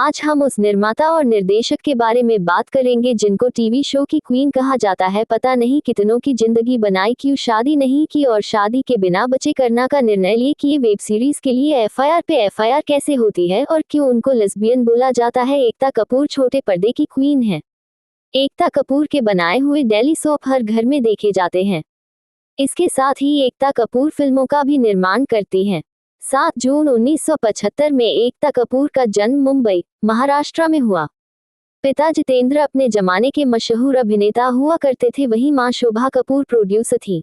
आज हम उस निर्माता और निर्देशक के बारे में बात करेंगे जिनको टीवी शो की क्वीन कहा जाता है। पता नहीं कितनों की जिंदगी बनाई, क्यों शादी नहीं की और शादी के बिना बच्चे करना का निर्णय लिए कि ये वेब सीरीज के लिए एफआईआर पे एफआईआर कैसे होती है और क्यों उनको लेस्बियन बोला जाता है। एकता कपूर छोटे पर्दे की क्वीन है। एकता कपूर के बनाए हुए डेली सोप हर घर में देखे जाते हैं। इसके साथ ही एकता कपूर फिल्मों का भी निर्माण करती हैं। 7 जून 1975 में एकता कपूर का जन्म मुंबई, महाराष्ट्र में हुआ। पिता जितेंद्र अपने जमाने के मशहूर अभिनेता हुआ करते थे, वहीं मां शोभा कपूर प्रोड्यूसर थी।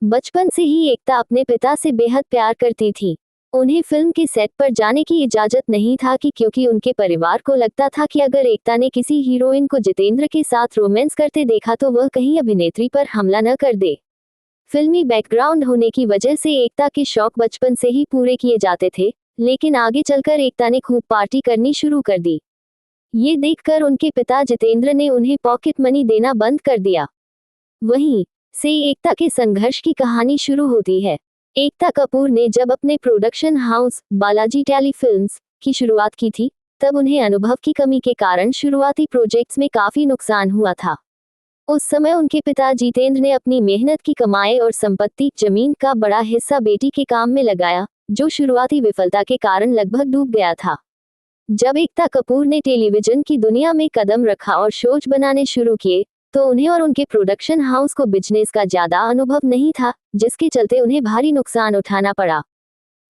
बचपन से ही एकता अपने पिता से बेहद प्यार करती थी। उन्हें फिल्म के सेट पर जाने की इजाजत नहीं था क्योंकि उनके परिवार को लगता था कि अगर एकता ने किसी हीरोइन को जितेंद्र के साथ रोमांस करते देखा तो वह कहीं अभिनेत्री पर हमला न कर दे। फिल्मी बैकग्राउंड होने की वजह से एकता के शौक बचपन से ही पूरे किए जाते थे, लेकिन आगे चलकर एकता ने खूब पार्टी करनी शुरू कर दी। ये देखकर उनके पिता जितेंद्र ने उन्हें पॉकेट मनी देना बंद कर दिया। वहीं से एकता के संघर्ष की कहानी शुरू होती है। एकता कपूर ने जब अपने प्रोडक्शन हाउस बालाजी टेलीफिल्म्स की शुरुआत की थी, तब उन्हें अनुभव की कमी के कारण शुरुआती प्रोजेक्ट्स में काफी नुकसान हुआ था। उस समय उनके पिता जितेंद्र ने अपनी मेहनत की कमाई और संपत्ति जमीन का बड़ा हिस्सा बेटी के काम में लगाया, जो शुरुआती विफलता के कारण लगभग डूब गया था। जब एकता कपूर ने टेलीविजन की दुनिया में कदम रखा और शोज बनाने शुरू किए, तो उन्हें और उनके प्रोडक्शन हाउस को बिजनेस का ज्यादा अनुभव नहीं था, जिसके चलते उन्हें भारी नुकसान उठाना पड़ा।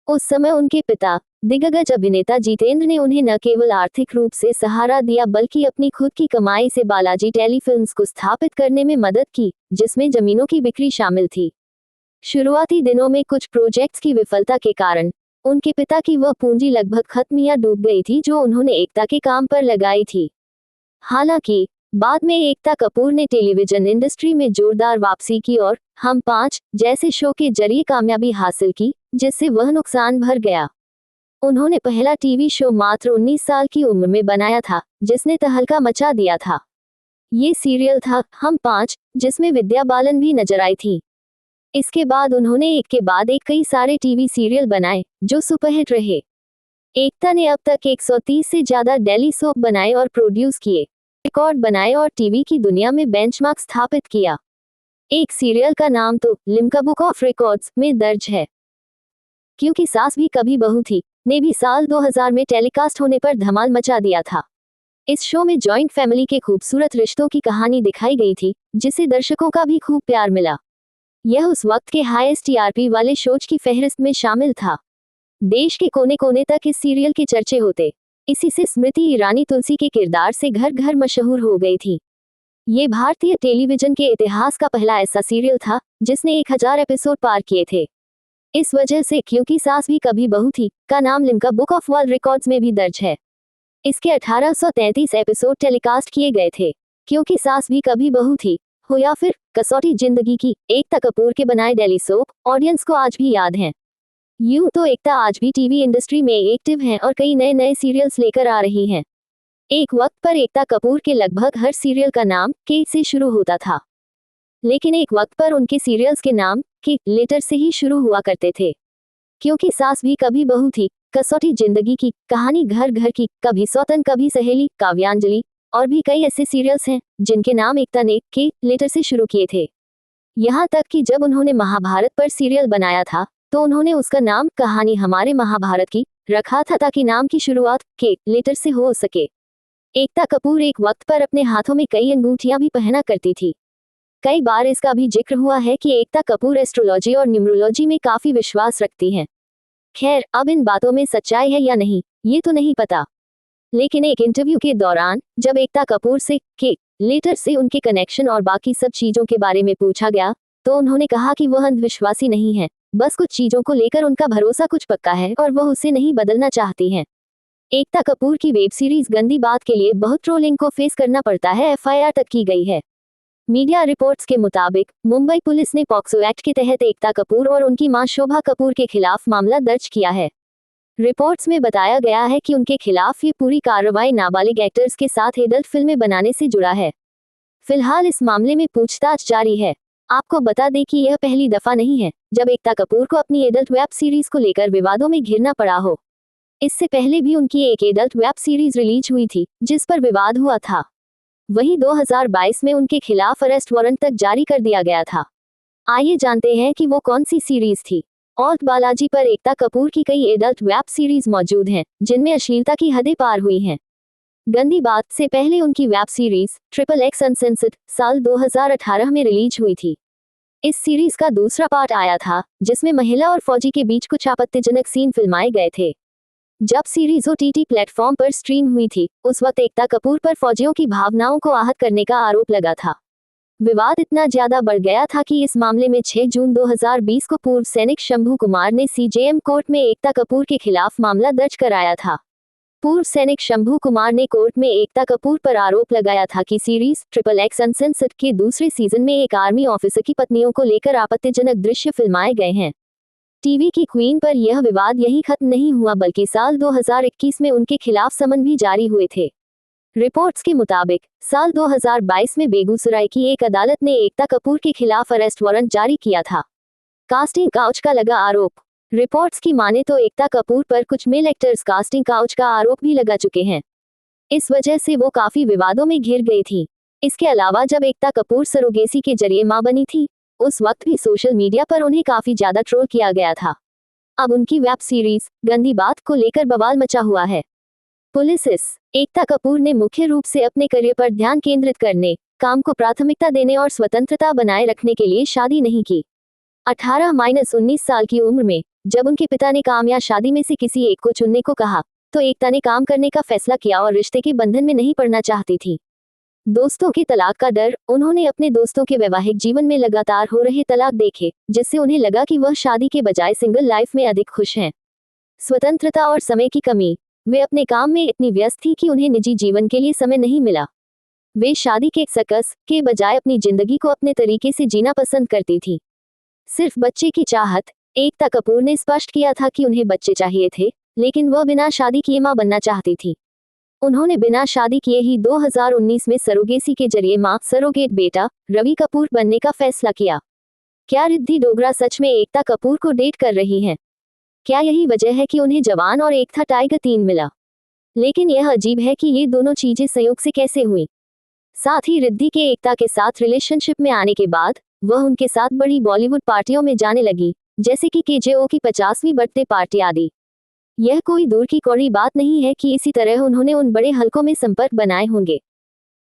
उस समय उनके पिता दिग्गज अभिनेता जितेंद्र ने उन्हें न केवल आर्थिक रूप से सहारा दिया बल्कि अपनी खुद की कमाई से बालाजी टेलीफिल्म्स को स्थापित करने में मदद की, जिसमें जमीनों की बिक्री शामिल थी। शुरुआती दिनों में कुछ प्रोजेक्ट्स की विफलता के कारण उनके पिता की वह पूंजी लगभग खत्म या डूब गई थी जो उन्होंने एकता के काम पर लगाई थी। हालांकि बाद में एकता कपूर ने टेलीविजन इंडस्ट्री में जोरदार वापसी की और हम 5 जैसे शो के जरिए कामयाबी हासिल की, जिससे वह नुकसान भर गया। उन्होंने पहला टीवी शो मात्र 19 साल की उम्र में बनाया था, जिसने तहलका मचा दिया था। ये सीरियल था हम 5, जिसमें विद्या बालन भी नजर आई थी। इसके बाद उन्होंने एक के बाद एक कई सारे टीवी सीरियल बनाए, जो सुपरहिट रहे। एकता ने अब तक 130 से ज्यादा डेली सोप बनाए और प्रोड्यूस किए, रिकॉर्ड बनाए और टीवी की दुनिया में बेंचमार्क स्थापित किया। एक सीरियल का नाम तो लिम्का बुक ऑफ रिकॉर्ड्स में दर्ज है, क्योंकि सास भी कभी बहू थी ने भी साल 2000 में टेलीकास्ट होने पर धमाल मचा दिया था। इस शो में जॉइंट फैमिली के खूबसूरत रिश्तों की कहानी दिखाई गई थी, जिसे दर्शकों का भी खूब प्यार मिला। यह उस वक्त के हाईएस्ट टीआरपी वाले शोज की फहरिस्त में शामिल था। देश के कोने कोने तक इस सीरियल के चर्चे होते। इसी से स्मृति ईरानी तुलसी के किरदार से घर घर मशहूर हो गई थी। ये भारतीय टेलीविजन के इतिहास का पहला ऐसा सीरियल था जिसने 1000 एपिसोड पार किए थे। इस वजह से क्योंकि सास भी कभी बहू थी का नाम Limca book of world records में भी दर्ज है। इसके 1833 एपिसोड टेलीकास्ट किए गए थे। क्योंकि सास भी कभी बहू थी हो या फिर कसौटी जिंदगी की, एकता कपूर के बनाए डेली सोप ऑडियंस को आज भी याद हैं। यूं तो एकता आज भी टीवी इंडस्ट्री में एक्टिव हैं और कई नए नए सीरियल्स लेकर आ रही हैं। एक वक्त पर एकता कपूर के लगभग हर सीरियल का नाम के से शुरू होता था, लेकिन एक वक्त पर उनके सीरियल्स के नाम के लेटर से ही शुरू हुआ करते थे। क्योंकि सास भी कभी बहू थी, कसौटी जिंदगी की, कहानी घर घर की, कभी सौतन कभी सहेली, काव्यांजलि और भी कई ऐसे सीरियल्स हैं जिनके नाम एकता ने के लेटर से शुरू किए थे। यहाँ तक कि जब उन्होंने महाभारत पर सीरियल बनाया था तो उन्होंने उसका नाम कहानी हमारे महाभारत की रखा था, ताकि नाम की शुरुआत के लेटर से हो सके। एकता कपूर एक वक्त पर अपने हाथों में कई अंगूठियां भी पहना करती थी। कई बार इसका भी जिक्र हुआ है कि एकता कपूर एस्ट्रोलॉजी और न्यूमरोलॉजी में काफी विश्वास रखती हैं। खैर, अब इन बातों में सच्चाई है या नहीं, ये तो नहीं पता। लेकिन एक इंटरव्यू के दौरान जब एकता कपूर से के लेटर से उनके कनेक्शन और बाकी सब चीजों के बारे में पूछा गया, तो उन्होंने कहा कि वह अंधविश्वासी नहीं है, बस कुछ चीजों को लेकर उनका भरोसा कुछ पक्का है और वह उसे नहीं बदलना चाहती हैं। एकता कपूर की वेब सीरीज गंदी बात के लिए बहुत ट्रोलिंग को फेस करना पड़ता है, एफआईआर तक की गई है। मीडिया रिपोर्ट्स के मुताबिक मुंबई पुलिस ने पॉक्सो एक्ट के तहत एकता कपूर और उनकी मां शोभा कपूर के खिलाफ मामला दर्ज किया है। रिपोर्ट्स में बताया गया है कि उनके खिलाफ ये पूरी कार्रवाई नाबालिग एक्टर्स के साथ एडल्ट फिल्में बनाने से जुड़ा है। फिलहाल इस मामले में पूछताछ जारी है। आपको बता दें कि यह पहली दफा नहीं है जब एकता कपूर को अपनी एडल्ट वेब सीरीज को लेकर विवादों में घिरना पड़ा हो। इससे पहले भी उनकी एक एडल्ट वेब सीरीज रिलीज हुई थी जिस पर विवाद हुआ था। वहीं 2022 में उनके खिलाफ अरेस्ट वारंट तक जारी कर दिया गया था। आइए जानते हैं कि वो कौन सी सीरीज थी। ऑल्ट बालाजी पर एकता कपूर की कई एडल्ट वेब सीरीज मौजूद हैं जिनमें अश्लीलता की हदें पार हुई हैं। गंदी बात से पहले उनकी वेब सीरीज XXX अनसेंसर्ड साल 2018 में रिलीज हुई थी। इस सीरीज का दूसरा पार्ट आया था जिसमें महिला और फौजी के बीच कुछ आपत्तिजनक सीन फिल्माए गए थे। जब सीरीज OTT प्लेटफॉर्म पर स्ट्रीम हुई थी उस वक्त एकता कपूर पर फौजियों की भावनाओं को आहत करने का आरोप लगा था। विवाद इतना ज्यादा बढ़ गया था कि इस मामले में 6 जून 2020 को पूर्व सैनिक शंभू कुमार ने CJM कोर्ट में एकता कपूर के खिलाफ मामला दर्ज कराया था। पूर्व सैनिक शंभू कुमार ने कोर्ट में एकता कपूर पर आरोप लगाया था कि सीरीज XXX अनसेंसर्ड के दूसरे सीजन में एक आर्मी ऑफिसर की पत्नियों को लेकर आपत्तिजनक दृश्य फिल्माए गए हैं। टीवी की क्वीन पर यह विवाद यही खत्म नहीं हुआ बल्कि साल 2021 में उनके खिलाफ समन भी जारी हुए थे। रिपोर्ट्स के मुताबिक साल 2022 में बेगूसराय की एक अदालत ने एकता कपूर के खिलाफ अरेस्ट वारंट जारी किया था। कास्टिंग काउच का लगा आरोप। रिपोर्ट्स की माने तो एकता कपूर पर कुछ मेल एक्टर्स कास्टिंग काउच का आरोप भी लगा चुके हैं। इस वजह से वो काफी विवादों में घिर गई थी। इसके अलावा जब एकता कपूर सरोगेसी के जरिए मां बनी थी उस वक्त भी सोशल मीडिया पर उन्हें काफी ज्यादा ट्रोल किया गया था। अब उनकी वेब सीरीज गंदी बात को लेकर बवाल मचा हुआ है। पुलिस एकता कपूर ने मुख्य रूप से अपने करियर पर ध्यान केंद्रित करने, काम को प्राथमिकता देने और स्वतंत्रता बनाए रखने के लिए शादी नहीं की। 18-19 साल की उम्र में जब उनके पिता ने काम या शादी में से किसी एक को चुनने को कहा तो एकता ने काम करने का फैसला किया और रिश्ते के बंधन में नहीं पड़ना चाहती थी। दोस्तों के तलाक का डर, उन्होंने अपने दोस्तों के वैवाहिक जीवन में लगातार हो रहे तलाक देखे जिससे उन्हें लगा कि वह शादी के बजाय सिंगल लाइफ में अधिक खुश हैं। स्वतंत्रता और समय की कमी, वे अपने काम में इतनी व्यस्त थी कि उन्हें निजी जीवन के लिए समय नहीं मिला। वे शादी के सकस के बजाय अपनी जिंदगी को अपने तरीके से जीना पसंद करती थी। सिर्फ बच्चे की चाहत। एकता कपूर ने स्पष्ट किया था कि उन्हें बच्चे चाहिए थे लेकिन वह बिना शादी किए मां बनना चाहती थी। उन्होंने बिना शादी किए ही 2019 में सरोगेसी के जरिए मां सरोगेट बेटा रवि कपूर बनने का फैसला किया। क्या रिद्धि डोगरा सच में एकता कपूर को डेट कर रही हैं? क्या यही वजह है कि उन्हें जवान और एक था टाइगर 3 मिला? लेकिन यह अजीब है कि ये दोनों चीजें संयोग से कैसे हुई। साथ ही रिद्धि के एकता के साथ रिलेशनशिप में आने के बाद वह उनके साथ बड़ी बॉलीवुड पार्टियों में जाने लगी जैसे कि KJO की 50वीं बर्थडे पार्टी आदि। यह कोई दूर की कौड़ी बात नहीं है कि इसी तरह उन्होंने उन बड़े हलकों में संपर्क बनाए होंगे।